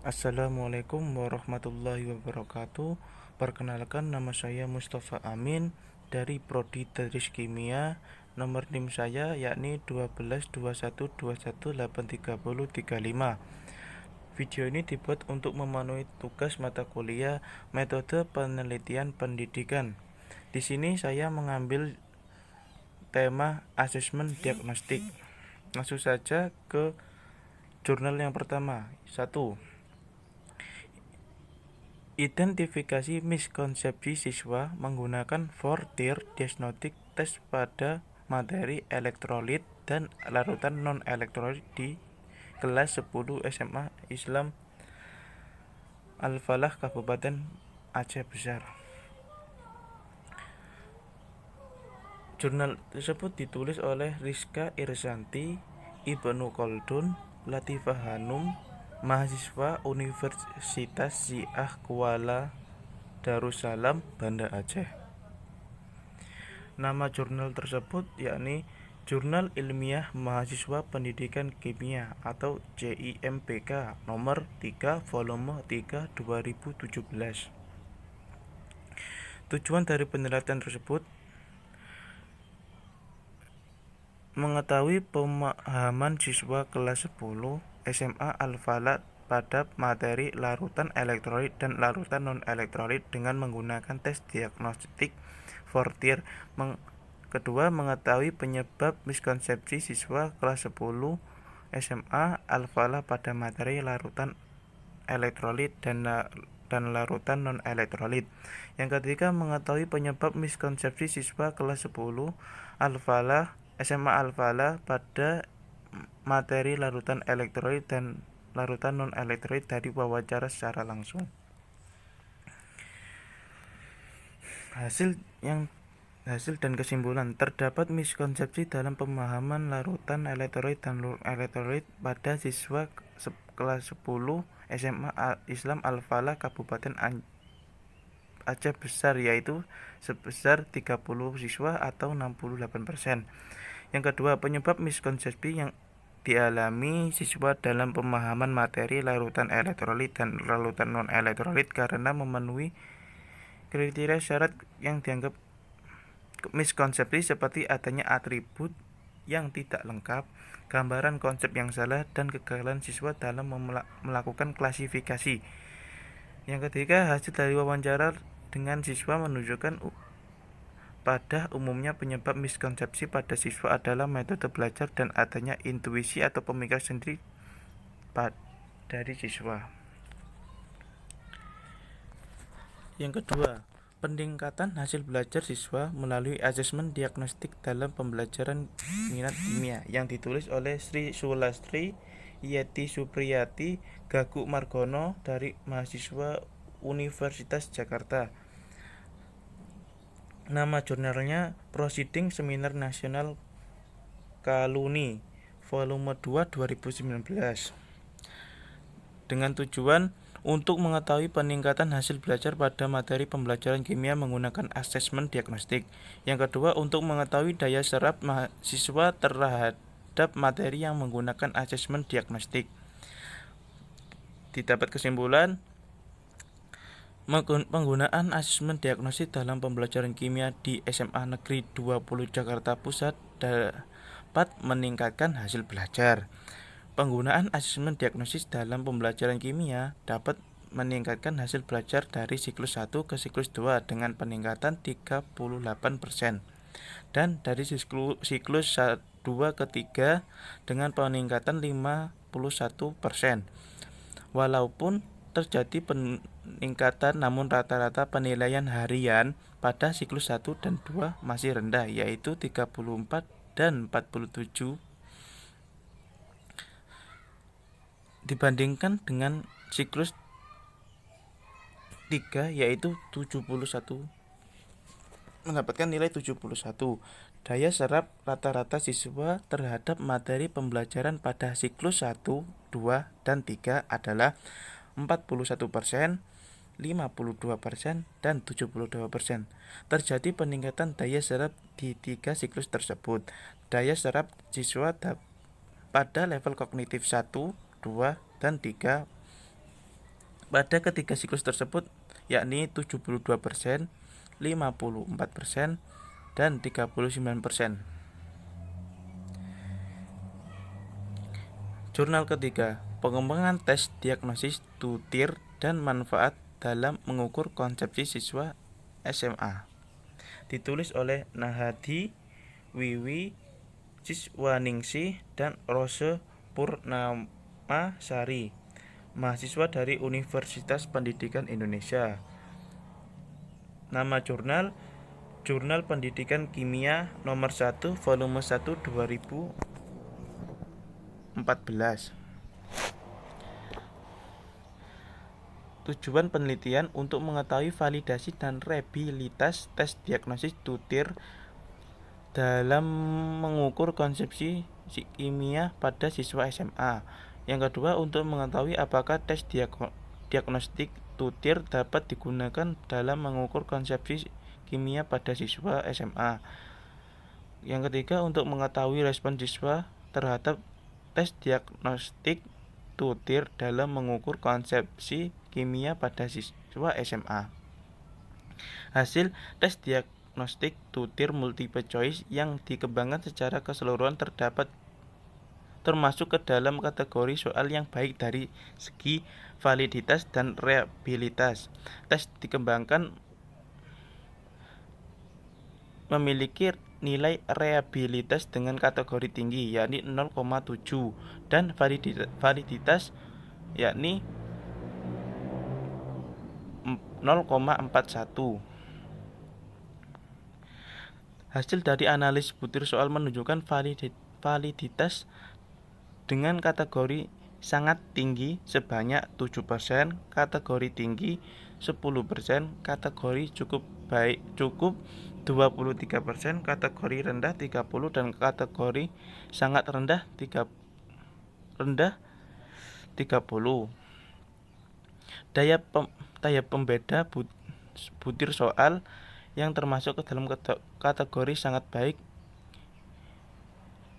Assalamualaikum warahmatullahi wabarakatuh. Perkenalkan, nama saya Mustafa Amin dari Prodi Teknik Kimia. Nomor NIM saya yakni 122121813035. Video ini dibuat untuk memenuhi tugas mata kuliah Metode Penelitian Pendidikan. Di sini saya mengambil tema asesmen diagnostik. Langsung saja ke jurnal yang pertama. 1. Identifikasi miskonsepsi siswa menggunakan Four-Tier Diagnostic Test pada materi elektrolit dan larutan non-elektrolit di kelas 10 SMA Islam Al-Falah Kabupaten Aceh Besar. Jurnal tersebut ditulis oleh Rizka Irsanti, Ibnu Khaldun, Latifah Hanum, mahasiswa Universitas Syiah Kuala Darussalam, Banda Aceh. Nama jurnal tersebut yakni Jurnal Ilmiah Mahasiswa Pendidikan Kimia atau JIMPK nomor 3 volume 3 2017. Tujuan dari penelitian tersebut mengetahui pemahaman siswa kelas 10 SMA Al-Falah pada materi larutan elektrolit dan larutan non-elektrolit dengan menggunakan tes diagnostik Four-Tier. Kedua, mengetahui penyebab miskonsepsi siswa kelas 10 SMA Al-Falah pada materi larutan elektrolit dan larutan non-elektrolit. Yang ketiga, mengetahui penyebab miskonsepsi siswa kelas 10 Al-Falah SMA Al-Falah pada materi larutan elektrolit dan larutan non-elektrolit dari wawancara secara langsung. Hasil dan kesimpulan: terdapat miskonsepsi dalam pemahaman larutan elektrolit dan non-elektrolit pada siswa kelas 10 SMA Islam Al-Falah Kabupaten Aceh Besar, yaitu sebesar 30 siswa atau 68%. Yang kedua, penyebab miskonsepsi yang dialami siswa dalam pemahaman materi larutan elektrolit dan larutan non-elektrolit karena memenuhi kriteria syarat yang dianggap miskonsepsi, seperti adanya atribut yang tidak lengkap, gambaran konsep yang salah, dan kegagalan siswa dalam melakukan klasifikasi. Yang ketiga, hasil dari wawancara dengan siswa menunjukkan pada umumnya penyebab miskonsepsi pada siswa adalah metode belajar dan adanya intuisi atau pemikiran sendiri dari siswa. Yang kedua, peningkatan hasil belajar siswa melalui asesmen diagnostik dalam pembelajaran minat kimia yang ditulis oleh Sri Sulastri Yeti Supriyati Gaguk Margono dari mahasiswa Universitas Jakarta. Nama jurnalnya Proceeding Seminar Nasional Kaluni volume 2 2019. Dengan tujuan untuk mengetahui peningkatan hasil belajar pada materi pembelajaran kimia menggunakan asesmen diagnostik. Yang kedua, untuk mengetahui daya serap mahasiswa terhadap materi yang menggunakan asesmen diagnostik. Didapat kesimpulan, penggunaan asesmen diagnostik dalam pembelajaran kimia di SMA Negeri 20 Jakarta Pusat dapat meningkatkan hasil belajar. Penggunaan asesmen diagnosis dalam pembelajaran kimia dapat meningkatkan hasil belajar dari siklus 1 ke siklus 2 dengan peningkatan 38% dan dari siklus 2 ke 3 dengan peningkatan 51%. Walaupun terjadi peningkatan, namun rata-rata penilaian harian pada siklus 1 dan 2 masih rendah, yaitu 34 dan 47 dibandingkan dengan siklus 3, yaitu 71, mendapatkan nilai 71. Daya serap rata-rata siswa terhadap materi pembelajaran pada siklus 1, 2, dan 3 adalah 41%, 52%, dan 72%. Terjadi peningkatan daya serap di 3 siklus tersebut. Daya serap siswa pada level kognitif 1, 2, dan 3 pada ketiga siklus tersebut, yakni 72%, 54%, dan 39%. Jurnal ketiga, pengembangan tes diagnosis tutir dan manfaat dalam mengukur konsepsi siswa SMA. Ditulis oleh Nahadi, Wiwi, Ciswaningsih, dan Rose Purnamasari, mahasiswa dari Universitas Pendidikan Indonesia. Nama jurnal, Jurnal Pendidikan Kimia nomor 1 volume 1 2014. Tujuan penelitian untuk mengetahui validasi dan reliabilitas tes diagnosis tutir dalam mengukur konsepsi kimia pada siswa SMA. Yang kedua, untuk mengetahui apakah tes diagnostik tutir dapat digunakan dalam mengukur konsepsi kimia pada siswa SMA. Yang ketiga, untuk mengetahui respon siswa terhadap tes diagnostik tutir dalam mengukur konsepsi kimia pada siswa SMA. Hasil tes diagnostik tutir multiple choice yang dikembangkan secara keseluruhan termasuk ke dalam kategori soal yang baik dari segi validitas dan reliabilitas. Tes dikembangkan memiliki nilai reliabilitas dengan kategori tinggi, yakni 0,7, dan validitas yakni 0,41. Hasil dari analisis butir soal menunjukkan validitas dengan kategori sangat tinggi sebanyak 7%, kategori tinggi 10%, kategori cukup baik 23%, kategori rendah 30%, dan kategori sangat rendah 30%. Daya pembeda butir soal yang termasuk ke dalam kategori sangat baik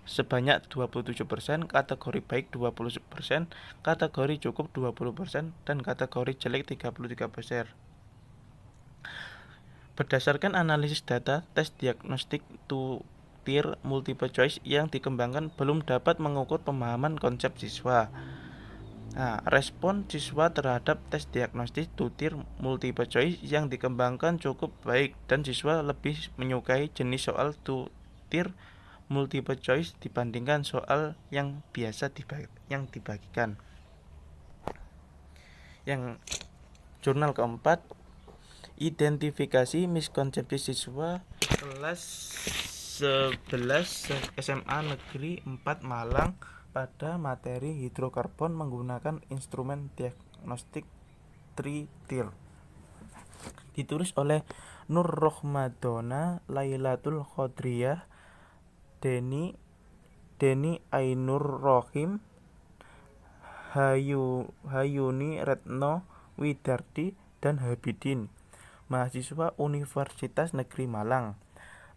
sebanyak 27%, kategori baik 20%, kategori cukup 20%, dan kategori jelek 33%. Berdasarkan analisis data, tes diagnostik tutir multiple choice yang dikembangkan belum dapat mengukur pemahaman konsep siswa. Respon siswa terhadap tes diagnostik tutir multiple choice yang dikembangkan cukup baik, dan siswa lebih menyukai jenis soal tutir multiple choice dibandingkan soal yang biasa yang dibagikan. Yang jurnal keempat, identifikasi miskonsepsi siswa kelas 11 SMA Negeri 4 Malang pada materi hidrokarbon menggunakan instrumen diagnostik tritir. Ditulis oleh Nur Rohmadona, Lailatul Khodriyah, Deni Ainur Rohim, Hayuni Retno Widardi, dan Habidin, mahasiswa Universitas Negeri Malang.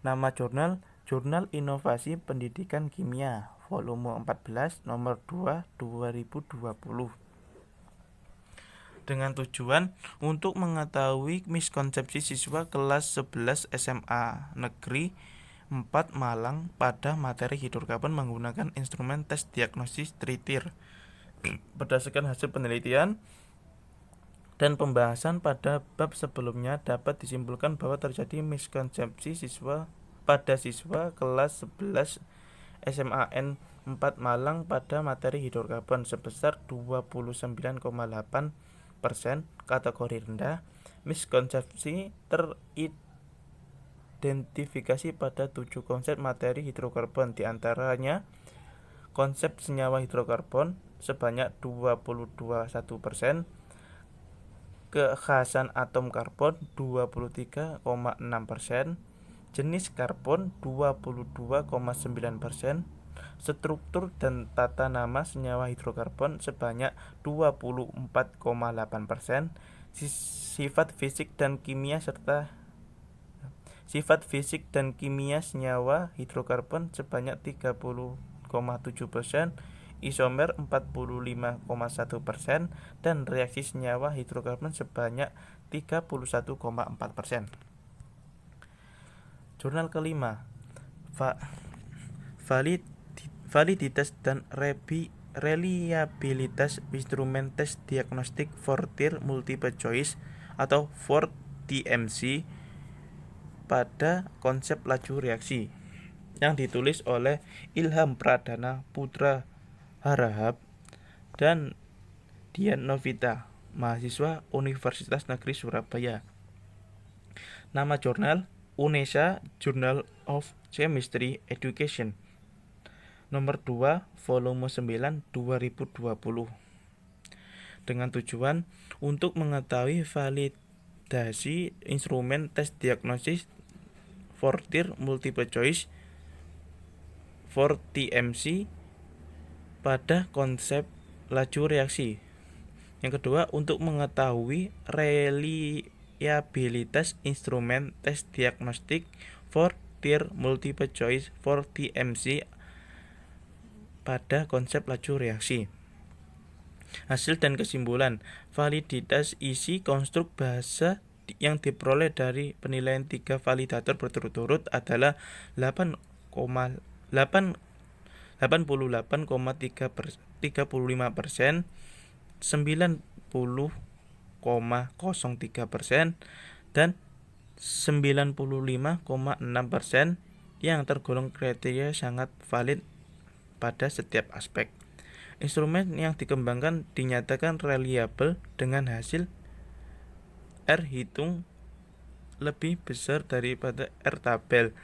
Nama jurnal, Jurnal Inovasi Pendidikan Kimia, volume 14, nomor 2, 2020. Dengan tujuan untuk mengetahui miskonsepsi siswa kelas 11 SMA Negeri 4 Malang pada materi hidrokarbon menggunakan instrumen tes diagnosis tritir. Berdasarkan hasil penelitian dan pembahasan pada bab sebelumnya, dapat disimpulkan bahwa terjadi miskonsepsi siswa pada siswa kelas 11 SMAN 4 Malang pada materi hidrokarbon sebesar 29,8%, kategori rendah. Miskonsepsi teridentifikasi pada 7 konsep materi hidrokarbon, diantaranya konsep senyawa hidrokarbon sebanyak 22,1%, kekhasan atom karbon 23,6%, jenis karbon 22,9%, struktur dan tata nama senyawa hidrokarbon sebanyak 24,8%, sifat fisik dan kimia senyawa hidrokarbon sebanyak 30,7%, isomer 45,1% dan reaksi senyawa hidrokarbon sebanyak 31,4%. Jurnal kelima, validitas dan reliabilitas instrumen tes diagnostik Fortier multiple choice atau FORT-TMC pada konsep laju reaksi, yang ditulis oleh Ilham Pradana Putra Harahap dan Dian Novita, mahasiswa Universitas Negeri Surabaya. Nama jurnal UNESA Journal of Chemistry Education, nomor 2, volume 9, 2020. Dengan tujuan untuk mengetahui validasi instrumen tes diagnosis Fortier multiple choice FORT-TMC pada konsep laju reaksi. Yang kedua, untuk mengetahui reliabilitas instrumen tes diagnostik Fortier multiple choice FORT-TMC pada konsep laju reaksi. Hasil dan kesimpulan. Validitas isi konstruk bahasa yang diperoleh dari penilaian 3 validator berturut-turut adalah 88,35%, 90,03%, dan 95,6% yang tergolong kriteria sangat valid pada setiap aspek. Instrumen yang dikembangkan dinyatakan reliable dengan hasil R hitung lebih besar daripada R tabel,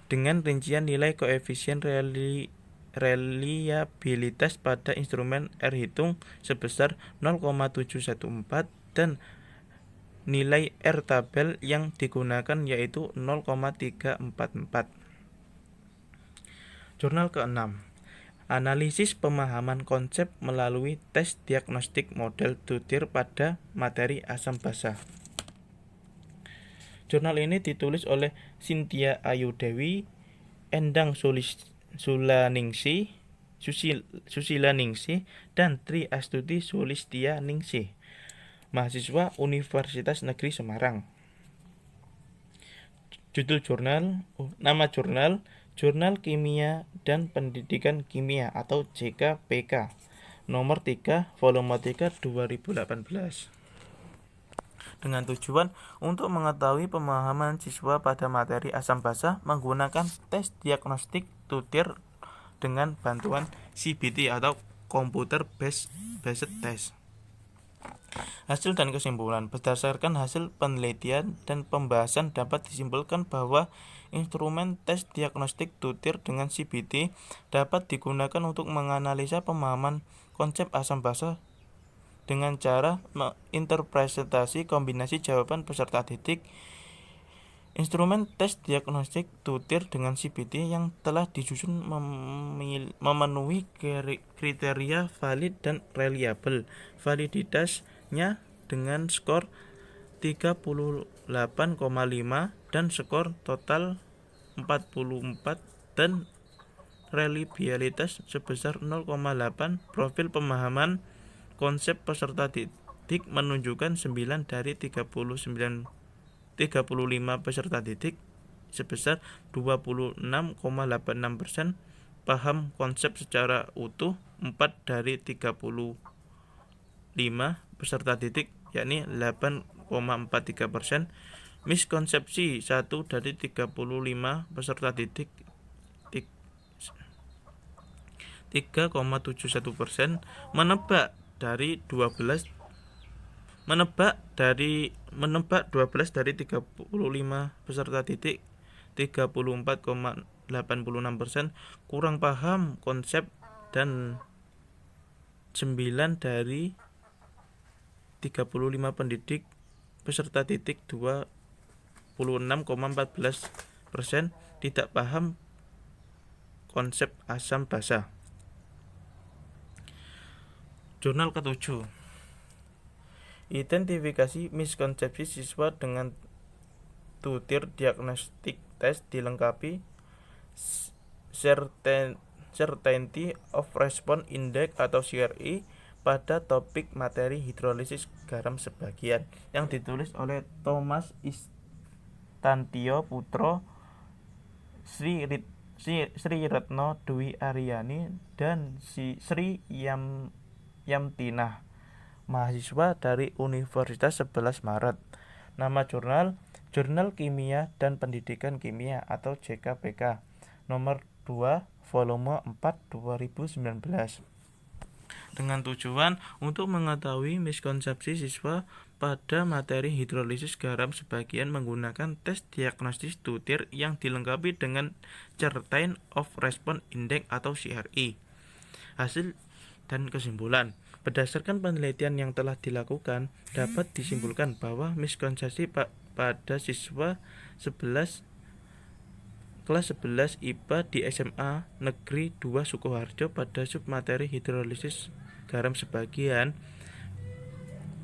dengan rincian nilai koefisien reliabilitas pada instrumen R hitung sebesar 0,714 dan nilai R tabel yang digunakan yaitu 0,344. Jurnal ke-6, analisis pemahaman konsep melalui tes diagnostik model tutir pada materi asam basa. Jurnal ini ditulis oleh Cynthia Ayu Dewi, Endang Susila Ningsih, dan Tri Astuti Sulistia Ningsih, mahasiswa Universitas Negeri Semarang. Judul jurnal, nama jurnal, Jurnal Kimia dan Pendidikan Kimia atau JKPK, nomor 3, volume 3, 2018. Dengan tujuan untuk mengetahui pemahaman siswa pada materi asam basa menggunakan tes diagnostik tutir dengan bantuan CBT atau Computer Based Test. Hasil dan kesimpulan. Berdasarkan hasil penelitian dan pembahasan dapat disimpulkan bahwa instrumen tes diagnostik tutir dengan CBT dapat digunakan untuk menganalisa pemahaman konsep asam basa dengan cara menginterpretasi kombinasi jawaban peserta didik. Instrumen tes diagnostik tutir dengan CBT yang telah disusun memenuhi kriteria valid dan reliable. Validitasnya dengan skor 38,5 dan skor total 44 dan reliabilitas sebesar 0,8. Profil pemahaman konsep peserta didik menunjukkan 9 dari 35 peserta didik sebesar 26,86% paham konsep secara utuh. 4 dari 35 peserta didik yakni 8,43%. Miskonsepsi 1 dari 35 peserta didik 3,71%. Menebak dari 12 dari 35 peserta didik 34,86%. Kurang paham konsep dan 9 dari 35 pendidik peserta didik 26,14% tidak paham konsep asam basa. Jurnal ke-7, identifikasi miskonsepsi siswa dengan tutir diagnostik tes dilengkapi Certainty of Response Index atau CRI pada topik materi hidrolisis garam sebagian yang ditulis oleh Thomas Istantio Putro, Sri Retno Dwi Aryani, dan Sri Yamtinah, mahasiswa dari Universitas 11 Maret. Nama jurnal Jurnal Kimia dan Pendidikan Kimia atau JKPK, nomor 2, volume 4, 2019. Dengan tujuan untuk mengetahui miskonsepsi siswa pada materi hidrolisis garam sebagian menggunakan tes diagnostis tutir yang dilengkapi dengan Certain of Response Index atau CRI. Hasil dan kesimpulan. Berdasarkan penelitian yang telah dilakukan, dapat disimpulkan bahwa miskonsepsi pada siswa kelas 11 IPA di SMA Negeri 2 Sukoharjo pada submateri hidrolisis garam sebagian.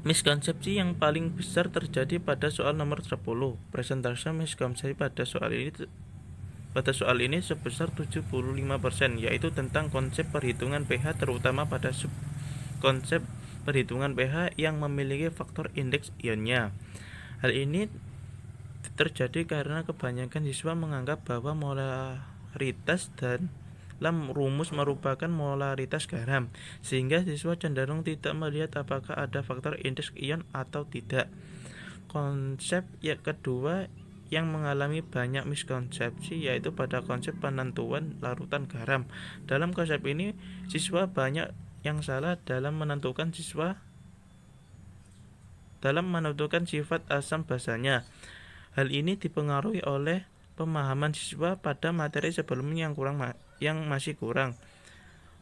Miskonsepsi yang paling besar terjadi pada soal nomor 10. Presentase miskonsepsi pada soal ini sebesar 75%, yaitu tentang konsep perhitungan pH, terutama pada konsep perhitungan pH yang memiliki faktor indeks ionnya. Hal ini terjadi karena kebanyakan siswa menganggap bahwa molaritas dalam rumus merupakan molaritas garam, sehingga siswa cenderung tidak melihat apakah ada faktor indeks ion atau tidak. Konsep yang kedua yang mengalami banyak miskonsepsi yaitu pada konsep penentuan larutan garam. Dalam konsep ini, siswa banyak yang salah dalam menentukan sifat asam basanya. Hal ini dipengaruhi oleh pemahaman siswa pada materi sebelumnya yang masih kurang.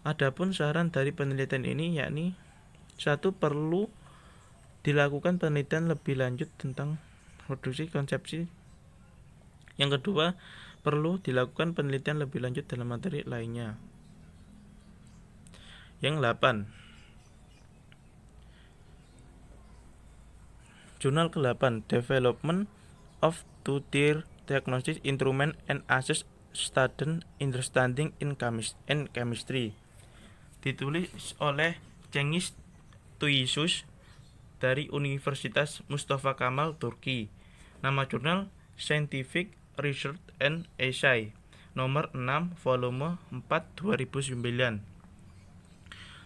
Adapun saran dari penelitian ini yakni 1. Perlu dilakukan penelitian lebih lanjut tentang produksi konsepsi. Yang kedua, perlu dilakukan penelitian lebih lanjut dalam materi lainnya. Yang 8. Jurnal ke-8, Development of Two-Tier Diagnostic Instrument and Assess Student Understanding in Chemistry, ditulis oleh Cengiz Tuysus dari Universitas Mustafa Kemal Turki. Nama jurnal Scientific Research and Essay, nomor 6, volume 4, 2009.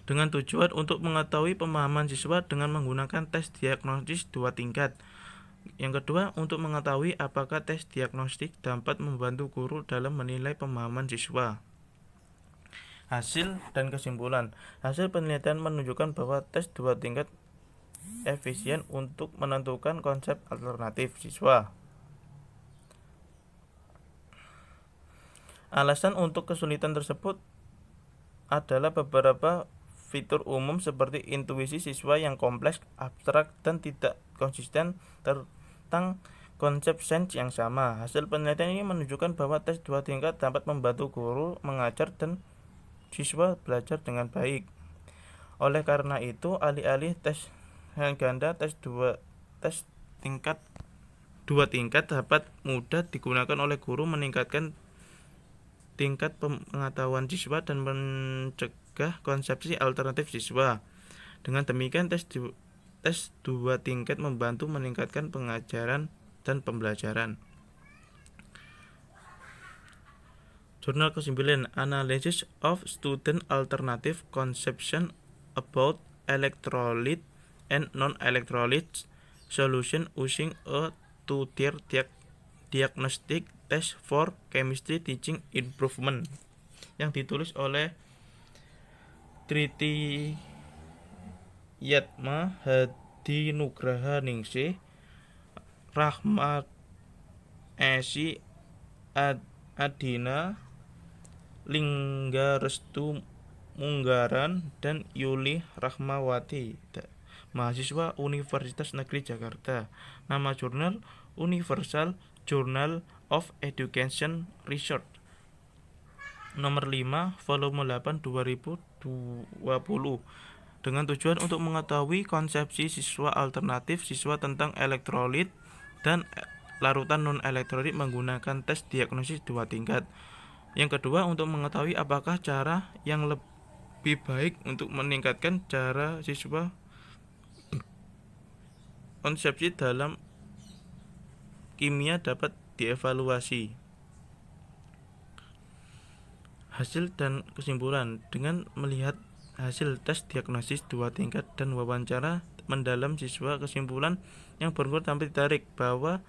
Dengan tujuan untuk mengetahui pemahaman siswa dengan menggunakan tes diagnostis 2 tingkat. Yang kedua, untuk mengetahui apakah tes diagnostik dapat membantu guru dalam menilai pemahaman siswa. Hasil dan kesimpulan. Hasil penelitian menunjukkan bahwa tes 2 tingkat efisien untuk menentukan konsep alternatif siswa. Alasan untuk kesulitan tersebut adalah beberapa fitur umum seperti intuisi siswa yang kompleks, abstrak, dan tidak konsisten tentang konsep sains yang sama. Hasil penelitian ini menunjukkan bahwa tes 2 tingkat dapat membantu guru mengajar dan siswa belajar dengan baik. Oleh karena itu, alih-alih tes ganda, tes 2 tingkat dapat mudah digunakan oleh guru meningkatkan tingkat pengetahuan siswa dan mencegah konsepsi alternatif siswa. Dengan demikian, tes 2 tingkat membantu meningkatkan pengajaran dan pembelajaran. Jurnal ke-9, Analysis of Student Alternative Conception about Electrolyte and Non-Electrolyte Solution using a two-tier diagnostic test for chemistry teaching improvement, yang ditulis oleh Triti Yatma Hadi Nugraha Ningsih, Rahmat Esi Adina Linggarestu Munggaran, dan Yuli Rahmawati, mahasiswa Universitas Negeri Jakarta. Nama jurnal Universal Journal of Education Research, nomor 5, volume 8, 2020. Dengan tujuan untuk mengetahui konsepsi siswa alternatif siswa tentang elektrolit dan larutan non-elektrolit menggunakan tes diagnosis 2 tingkat. Yang kedua, untuk mengetahui apakah cara yang lebih baik untuk meningkatkan cara siswa konsepsi dalam kimia dapat dievaluasi. Hasil dan kesimpulan. Dengan melihat hasil tes diagnosis 2 tingkat dan wawancara mendalam siswa, kesimpulan yang berikut dapat ditarik bahwa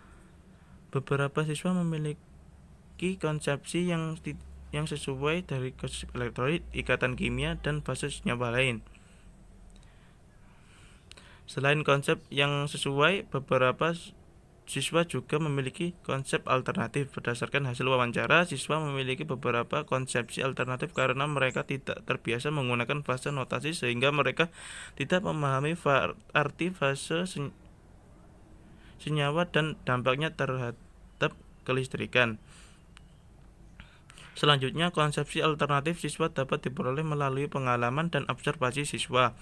beberapa siswa memiliki konsepsi yang sesuai dari konsep elektrolit, ikatan kimia, dan fase senyawa lain. Selain konsep yang sesuai, beberapa siswa juga memiliki konsep alternatif. Berdasarkan hasil wawancara, siswa memiliki beberapa konsepsi alternatif karena mereka tidak terbiasa menggunakan fase notasi sehingga mereka tidak memahami arti fase senyawa dan dampaknya terhadap kelistrikan. Selanjutnya, konsepsi alternatif siswa dapat diperoleh melalui pengalaman dan observasi siswa.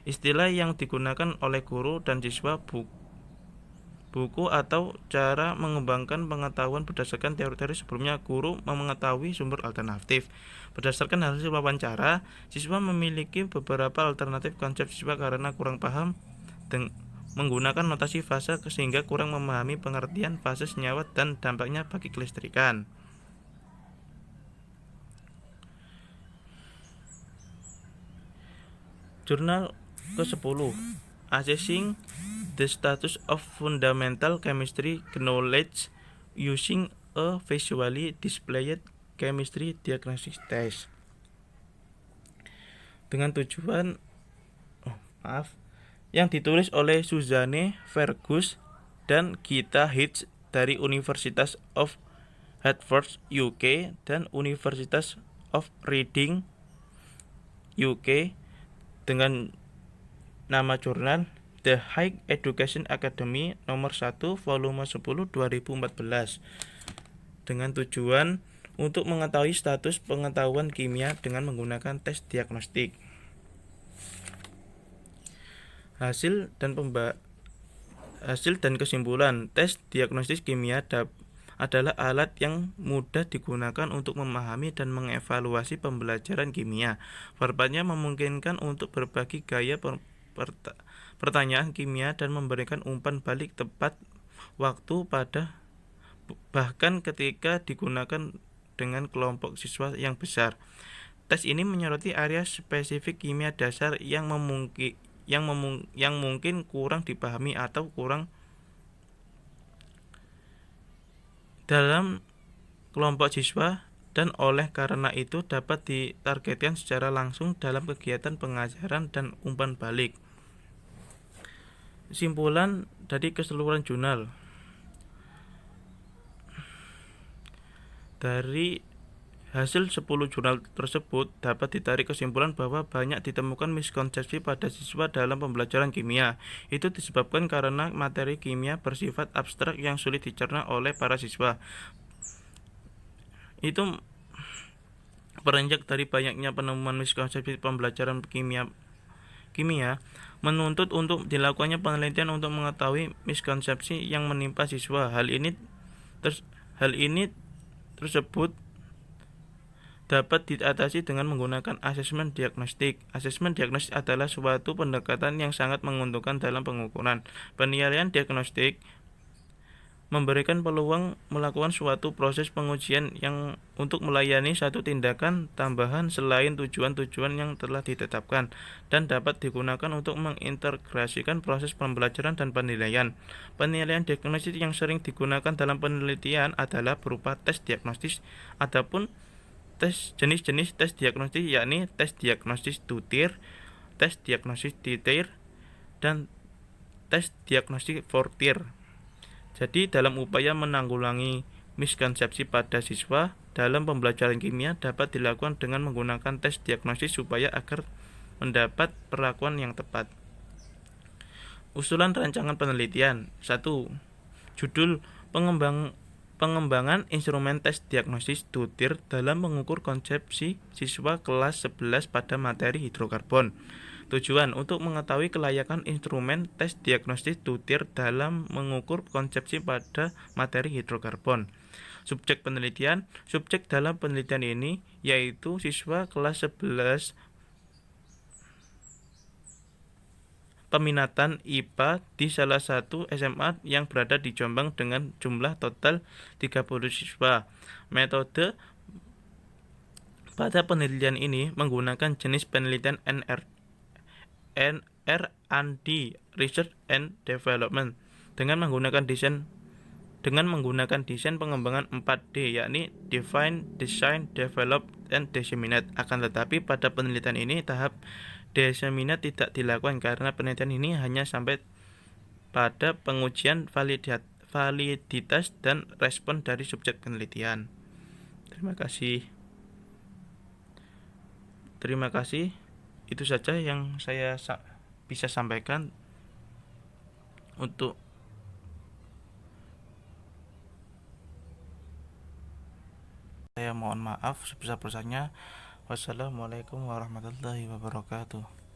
Istilah yang digunakan oleh guru dan siswa buku atau cara mengembangkan pengetahuan berdasarkan teori-teori sebelumnya. Guru mengetahui sumber alternatif. Berdasarkan hasil wawancara, siswa memiliki beberapa alternatif konsep siswa karena kurang paham menggunakan notasi fase sehingga kurang memahami pengertian fase senyawa dan dampaknya bagi kelistrikan. Jurnal ke-10, Assessing the Status of Fundamental Chemistry Knowledge Using a Visually Displayed Chemistry Diagnostic Test. Dengan tujuan yang ditulis oleh Suzanne Fergus dan Gita Hitch dari University of Hertford, UK dan University of Reading, UK, dengan nama jurnal The Higher Education Academy nomor 1 volume 10 2014 dengan tujuan untuk mengetahui status pengetahuan kimia dengan menggunakan tes diagnostik. Hasil dan kesimpulan. Tes diagnostik kimia adalah alat yang mudah digunakan untuk memahami dan mengevaluasi pembelajaran kimia. Formatnya memungkinkan untuk berbagi gaya pertanyaan kimia dan memberikan umpan balik tepat waktu bahkan ketika digunakan dengan kelompok siswa yang besar. Tes ini menyoroti area spesifik kimia dasar yang mungkin kurang dipahami atau kurang dalam kelompok siswa, dan oleh karena itu dapat ditargetkan secara langsung dalam kegiatan pengajaran dan umpan balik. Kesimpulan dari keseluruhan jurnal. Dari hasil 10 jurnal tersebut dapat ditarik kesimpulan bahwa banyak ditemukan miskonsepsi pada siswa dalam pembelajaran kimia. Itu disebabkan karena materi kimia bersifat abstrak yang sulit dicerna oleh para siswa. Itu beranjak dari banyaknya penemuan miskonsepsi pembelajaran kimia menuntut untuk dilakukannya penelitian untuk mengetahui miskonsepsi yang menimpa siswa. Hal ini tersebut dapat diatasi dengan menggunakan asesmen diagnostik. Asesmen diagnostik adalah suatu pendekatan yang sangat menguntungkan dalam pengukuran. Penilaian diagnostik memberikan peluang melakukan suatu proses pengujian yang untuk melayani satu tindakan tambahan selain tujuan-tujuan yang telah ditetapkan, dan dapat digunakan untuk mengintegrasikan proses pembelajaran dan penilaian. Penilaian diagnostik yang sering digunakan dalam penelitian adalah berupa tes diagnostis. Adapun jenis-jenis tes diagnostik yakni tes diagnostis 2-tier, tes diagnostis 3-tier, dan tes diagnostik 4-tier. Jadi dalam upaya menanggulangi miskonsepsi pada siswa dalam pembelajaran kimia dapat dilakukan dengan menggunakan tes diagnostis agar mendapat perlakuan yang tepat. Usulan rancangan penelitian. 1. Judul pengembangan instrumen tes diagnosis 2-tier dalam mengukur konsepsi siswa kelas 11 pada materi hidrokarbon. Tujuan untuk mengetahui kelayakan instrumen tes diagnostis 2-tier dalam mengukur konsepsi pada materi hidrokarbon. Subjek penelitian. Subjek dalam penelitian ini yaitu siswa kelas 11 peminatan IPA di salah satu SMA yang berada di Jombang dengan jumlah total 30 siswa. Metode pada penelitian ini menggunakan jenis penelitian R&D (Research and Development) dengan menggunakan desain pengembangan 4D, yakni Define, Design, Develop, and Disseminate. Akan tetapi pada penelitian ini tahap disseminate tidak dilakukan karena penelitian ini hanya sampai pada pengujian validitas dan respon dari subjek penelitian. Terima kasih. Itu saja yang saya bisa sampaikan untuk saya. Mohon maaf sebesar-besarnya. Wassalamualaikum warahmatullahi wabarakatuh.